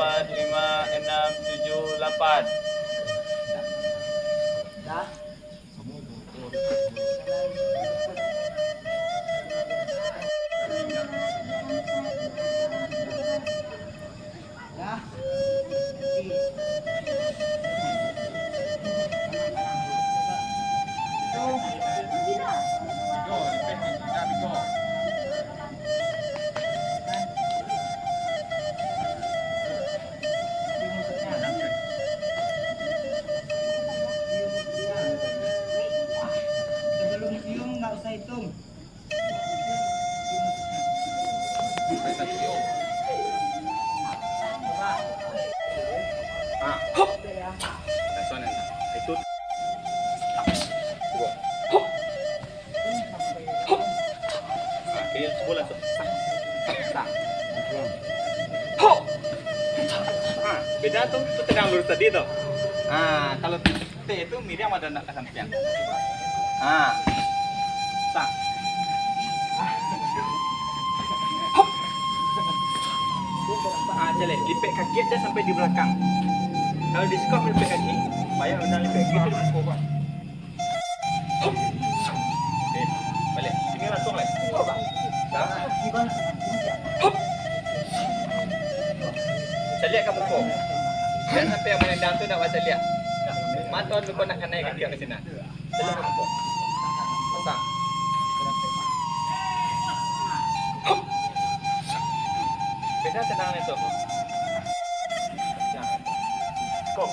8, 5, 6, 7, 8. Dah. Dah. Sebelum cium nggak usah hitung. Itu. Kiri sebelah tu. Beda tuh tegang lurus tadi tuh. Kalau T itu Miriam ada nak kesampaian. Sang. Jelek, lipet kaki dia sampai di belakang. Kalau di skop lipet kaki, bayar undang lipet kaki itu di bawah. Oke, balik. Sini langsung lah. Saya lihat kamu kok. Jangan sampai yang menendang tu nak baca lihat. Mantau lu kau nak naik kaki ke sini. Saya lihat kamu kok. Pasang. Beda tendangan itu. Kok.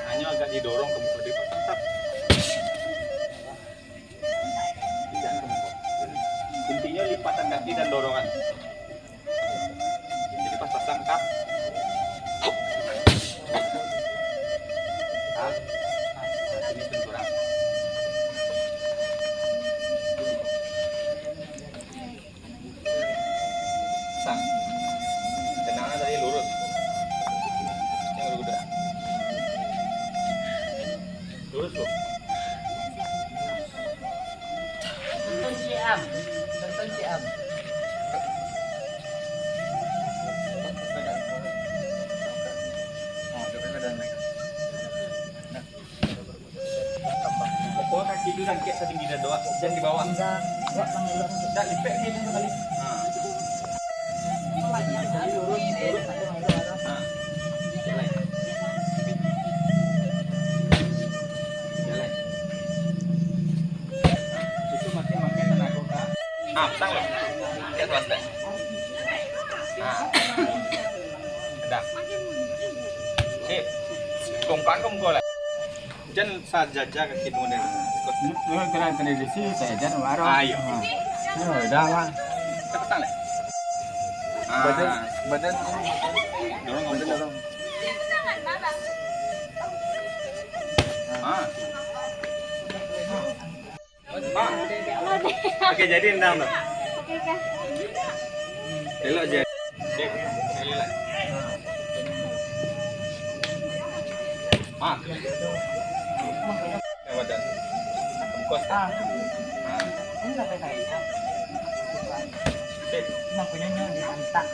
Hanya agak didorong ke muka dia. Tetap. Jangan ke muka. Intinya lipatan kaki dan dorongan. Jadi pas pasang kap. Ini benturan. Sang. Tendangan tadi lurus. Yang udah. Lurus loh. Tonton siam. Tonton siam. Pokoknya kaki itu rangkit setinggi dada, jangan di bawah. Enggak lipet dia sekali. Itu masih pakai tenaga kak. Pasang loh. Lihat swasta. Sedap. Sip. Kompak kamu kau lah. Jangan saja jaga kaki dulu deh. Kena di sini saya jangan marah. Ayo. Udah lah. Kita pasang lah. Badan Dorong kamu dorong. Oke, jadi endang tuh. Elok jadi. Elok. Badan. Kos. Ini sampai saya. Sip. Makanya di pantat.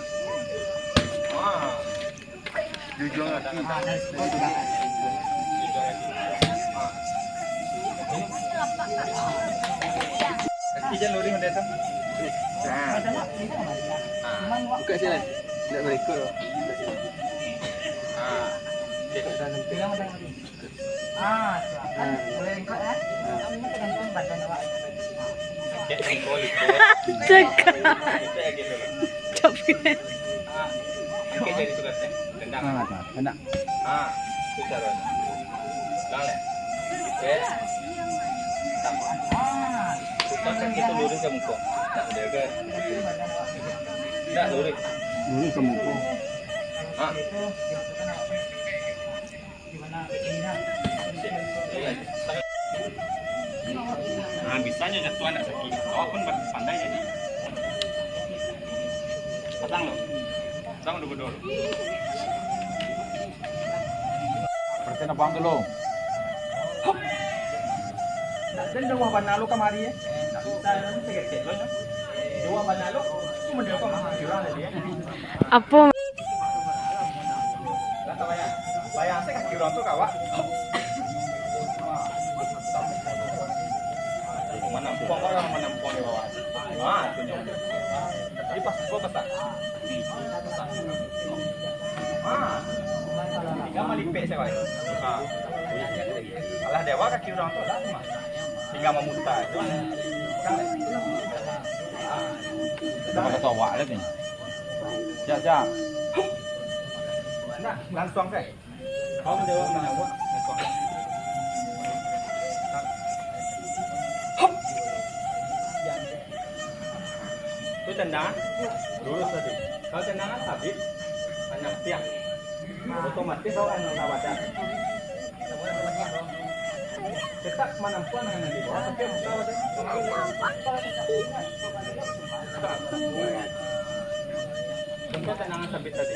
Jujur ada. Kaki jangan luring ada tu. buka sini. Tidak berikut loh. Boleh ikut ya? Kamu tergantung badan awak. Kayak jengkol itu. Kita lagi dulu. Angkat dari tu katanya. Tendang. Enak. Itu cara. Lalu. Oke. Tambah. Putar kaki itu lurus ke muka. Tak jaga. Tak lurus. Ini kamu kok. Bisanya jatuh anak sakit. Awak pun pandai jadi. Pasang lo. Pasang dulu. Pertena bang dulu. Dan jawab banalo kamari ya. Saya nanti sekecil lo. Jawab banalo. Cuma dia kok mahal jual dia. Apa? orang tu kawak. Menampung orang menampung di bawah. Itu nyamuk. Jadi pas gua ketak. Tiga malipek saya baik. Alah dewa kaki orang tu lah cuma. Tinggal memutar itu. Kita kata wak lagi. Jak. Nak langsung saya. Kau dewa mana buat? Langsung. Itu tendangan. Dulu tadi. Kalau tendangan habis banyak tiang. Otomatis kau akan tawadan. Tetap menampuan dengan di bawah, tapi muka wadah. Contoh tendangan sabit tadi.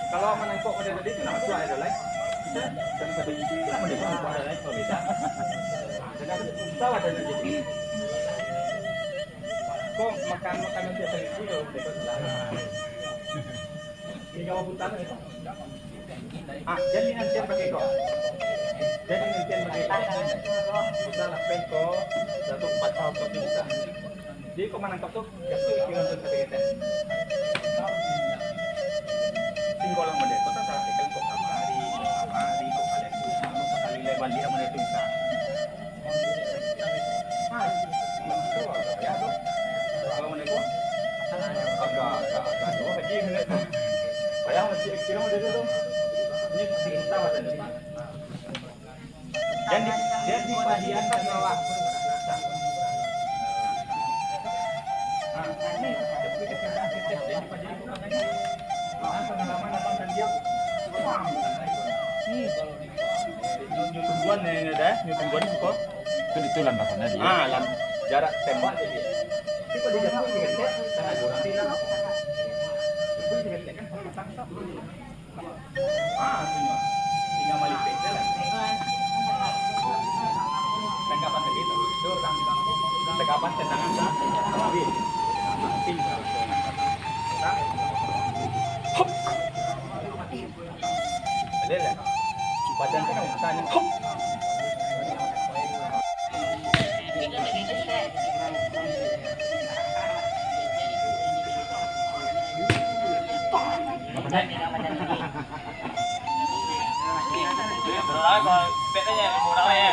Kalau menangkap pada tadi itu nak suai ada lain. Bisa dan sabit itu nak menangkap pada lain kalau bisa. Dengan muka wadah tadi. Kok makan biasa itu ya udah kelar. Ini jawab hutan itu. Jadi nanti pakai kok. Jadi nanti pakai kok. Bisa lapel kok. 1 4 tahun kok bisa. Jadi kok menangkap tuh jatuh ikan untuk pakai kita. Tinggal lang mali. Kota sa akin kok kamari kok kalian tuh sama sekali lebar dia mana itu bisa. Ya tuh. Kalau mana kok? Agak dua kecil ni. Bayang masih kira mana tu? Ini kita macam ni. Jadi padian kan bawah. Ini tapi ketika kita jadi padian pengalaman abang dan dia. New tungguan ni dah, new tungguan kok. Itu ditulan rasanya dia. Lan jarak tembak jadi. Tapi pada jatuh dia kecil, karena orang tidak. Itu dia kecil kan tangkap. Tinggal malipek je lah. Tangkapan begitu. Itu tangkapan tendangan sah. Habis. Tinggal. Ada. Badan kan tanya. Berapa kalau petanya murah ya?